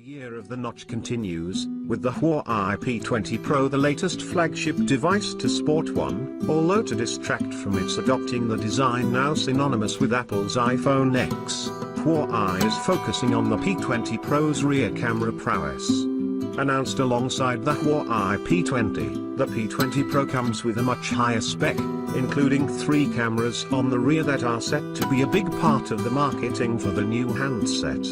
year of the notch continues, with the Huawei P20 Pro the latest flagship device to sport one, although to distract from its adopting the design now synonymous with Apple's iPhone X, Huawei is focusing on the P20 Pro's rear camera prowess. Announced alongside the Huawei P20, the P20 Pro comes with a much higher spec, including 3 cameras on the rear that are set to be a big part of the marketing for the new handset.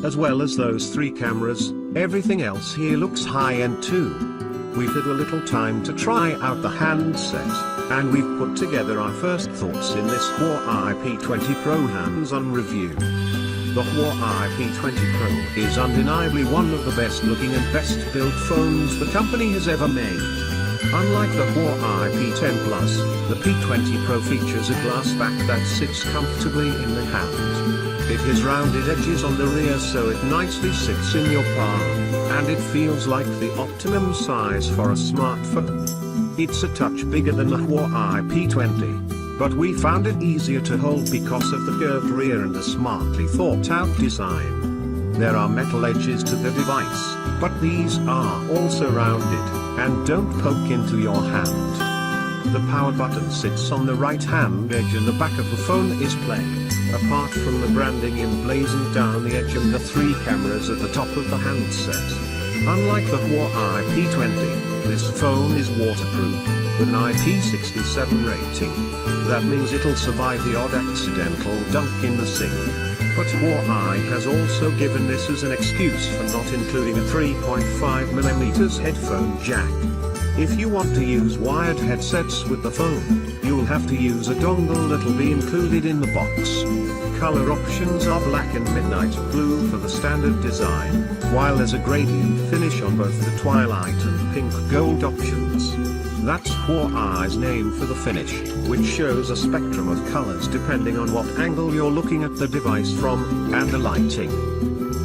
As well as those 3 cameras, everything else here looks high-end too. We've had a little time to try out the handset, and we've put together our first thoughts in this Huawei P20 Pro hands-on review. The Huawei P20 Pro is undeniably one of the best-looking and best-built phones the company has ever made. Unlike the Huawei P10 Plus, the P20 Pro features a glass back that sits comfortably in the hand. It has rounded edges on the rear so it nicely sits in your palm, and it feels like the optimum size for a smartphone. It's a touch bigger than the Huawei P20, but we found it easier to hold because of the curved rear and a smartly thought-out design. There are metal edges to the device, but these are also rounded, and don't poke into your hand. The power button sits on the right-hand edge and the back of the phone is plain, apart from the branding emblazoned down the edge and the 3 cameras at the top of the handset. Unlike the Huawei P20, this phone is waterproof, with an IP67 rating. That means it'll survive the odd accidental dunk in the sink. But Huawei has also given this as an excuse for not including a 3.5mm headphone jack. If you want to use wired headsets with the phone, you'll have to use a dongle that'll be included in the box. Color options are black and midnight blue for the standard design, while there's a gradient finish on both the twilight and pink gold options. That's Huawei's name for the finish, which shows a spectrum of colors depending on what angle you're looking at the device from, and the lighting.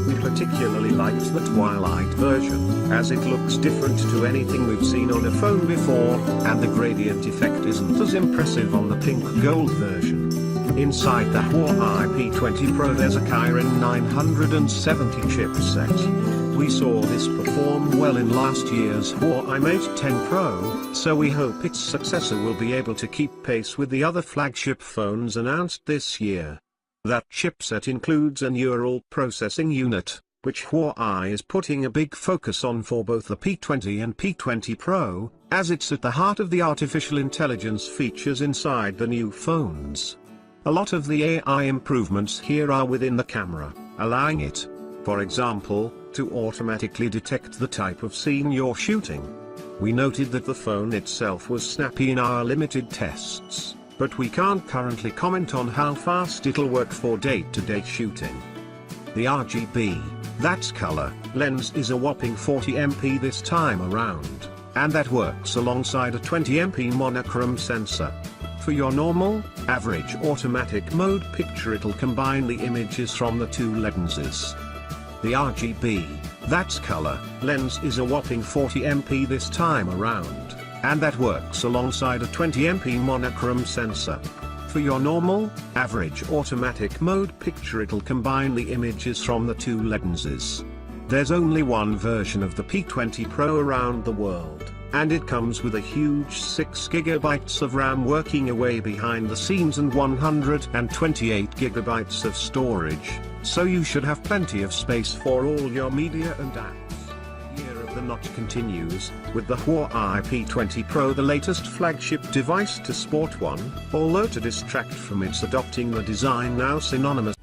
We particularly liked the twilight version, as it looks different to anything we've seen on a phone before, and the gradient effect isn't as impressive on the pink gold version. Inside the Huawei P20 Pro there's a Kirin 970 chipset. We saw this perform well in last year's Huawei Mate 10 Pro, so we hope its successor will be able to keep pace with the other flagship phones announced this year. That chipset includes a neural processing unit, which Huawei is putting a big focus on for both the P20 and P20 Pro, as it's at the heart of the artificial intelligence features inside the new phones. A lot of the AI improvements here are within the camera, allowing it, for example, to automatically detect the type of scene you're shooting. We noted that the phone itself was snappy in our limited tests, but we can't currently comment on how fast it'll work for day-to-day shooting. The RGB, that's color, lens is a whopping 40MP this time around, and that works alongside a 20MP monochrome sensor. For your normal, average automatic mode picture it'll combine the images from the 2 lenses. The RGB, that's color, lens is a whopping 40MP this time around, and that works alongside a 20MP monochrome sensor. For your normal, average automatic mode picture it'll combine the images from the 2 lenses. There's only one version of the P20 Pro around the world, and it comes with a huge 6GB of RAM working away behind the scenes and 128GB of storage, so you should have plenty of space for all your media and apps. The notch continues, with the Huawei P20 Pro the latest flagship device to sport one, although to distract from its adopting the design now synonymous